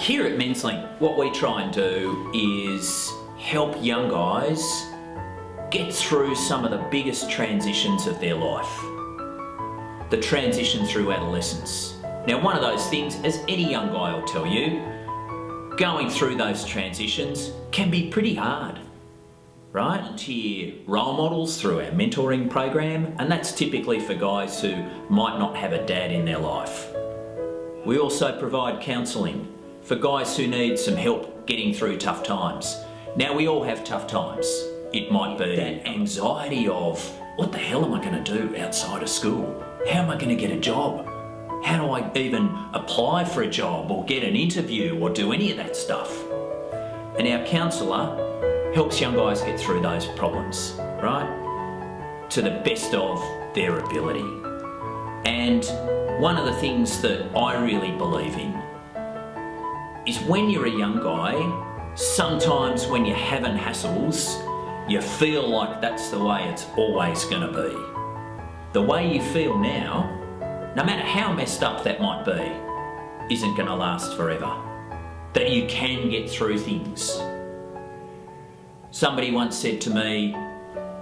Here at Menslink, what we try and do is help young guys get through some of the biggest transitions of their life. The transition through adolescence. Now, one of those things, as any young guy will tell you, going through those transitions can be pretty hard, right? Volunteer role models through our mentoring program, and that's typically for guys who might not have a dad in their life. We also provide counselling for guys who need some help getting through tough times. Now, we all have tough times. It might be that anxiety of, what the hell am I going to do outside of school? How am I going to get a job? How do I even apply for a job or get an interview or do any of that stuff? And our counsellor helps young guys get through those problems, right? To the best of their ability. And one of the things that I really believe in is when you're a young guy, sometimes when you're having hassles, you feel like that's the way it's always going to be. The way you feel now, no matter how messed up that might be, isn't going to last forever. That you can get through things. Somebody once said to me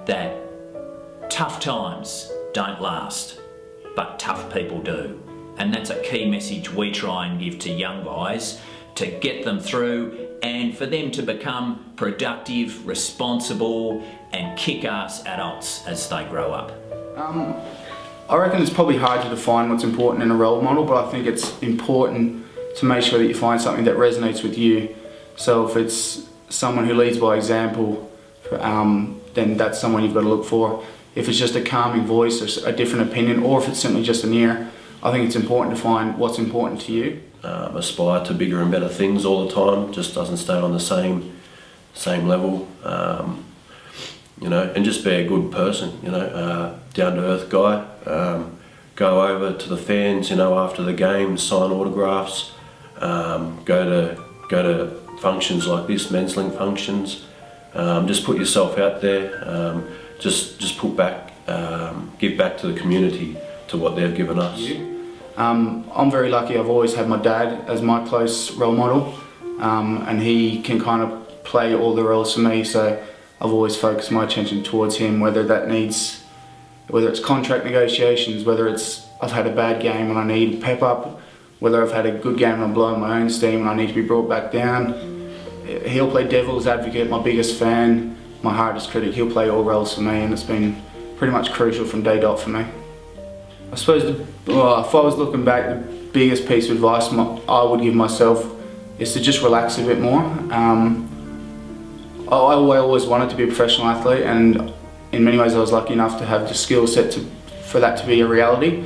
that tough times don't last, but tough people do. And that's a key message we try and give to young guys, to get them through and for them to become productive, responsible and kick-ass adults as they grow up. I reckon it's probably hard to define what's important in a role model, but I think it's important to make sure that you find something that resonates with you. So if it's someone who leads by example, then that's someone you've got to look for. If it's just a calming voice or a different opinion, or if it's simply just an ear, I think it's important to find what's important to you. Aspire to bigger and better things all the time, just doesn't stay on the same level, you know, and just be a good person, you know, down to earth guy. Go over to the fans, you know, after the game, sign autographs, go to functions like this, Menslink functions. Just put yourself out there. Just put back, give back to the community, to what they've given us. I'm very lucky. I've always had my dad as my close role model, and he can kind of play all the roles for me, so I've always focused my attention towards him, whether it's contract negotiations, whether it's I've had a bad game and I need pep up, whether I've had a good game and I'm blowing my own steam and I need to be brought back down. He'll play devil's advocate, my biggest fan, my hardest critic. He'll play all roles for me, and it's been pretty much crucial from day dot for me. I suppose if I was looking back, the biggest piece of advice I would give myself is to just relax a bit more. I always wanted to be a professional athlete, and in many ways I was lucky enough to have the skill set for that to be a reality,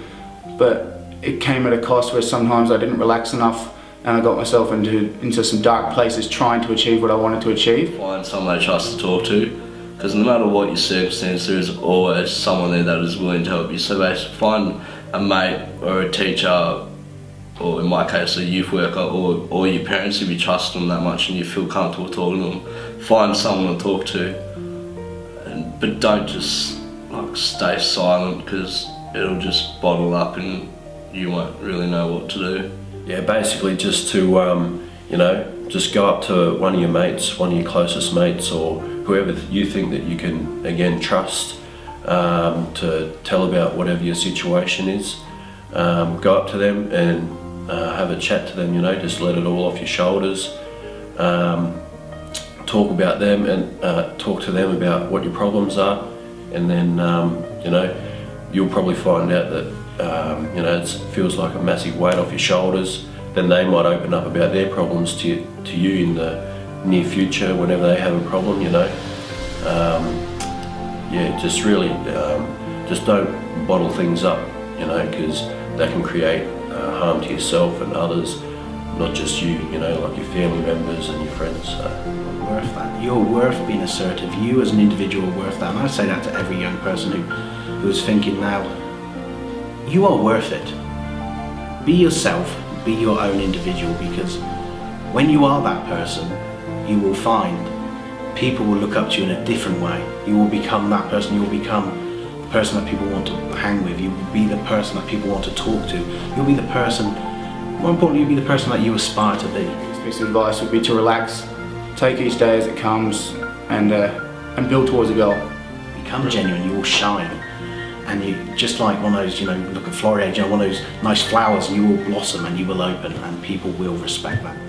but it came at a cost where sometimes I didn't relax enough and I got myself into some dark places trying to achieve what I wanted to achieve. Find someone I trust to talk to, because no matter what your circumstance, there is always someone there that is willing to help you. So basically find a mate or a teacher, or in my case a youth worker, or your parents if you trust them that much and you feel comfortable talking to them. Find someone to talk to, but don't just like stay silent, because it'll just bottle up and you won't really know what to do. Yeah, basically just to, you know, just go up to one of your mates, one of your closest mates, or whoever you think that you can, again, trust, to tell about whatever your situation is. Go up to them and have a chat to them, you know, just let it all off your shoulders. Talk about them and talk to them about what your problems are, and then, you know, you'll probably find out that you know, it feels like a massive weight off your shoulders. Then they might open up about their problems to you in the near future whenever they have a problem, you know. Yeah, just really, just don't bottle things up, you know, because that can create harm to yourself and others, not just you, you know, like your family members and your friends. So. Worth that. You're worth being assertive. You as an individual are worth that. And I say that to every young person who is thinking now, you are worth it. Be yourself, be your own individual, because when you are that person, you will find people will look up to you in a different way. You will become that person, you will become the person that people want to hang with, you will be the person that people want to talk to, you'll be the person, more importantly, you'll be the person that you aspire to be. biggest piece of advice would be to relax, take each day as it comes, and build towards a goal. Become genuine, you will shine. And you, just like one of those, look at Floriade, one of those nice flowers, and you will blossom and you will open, and people will respect that.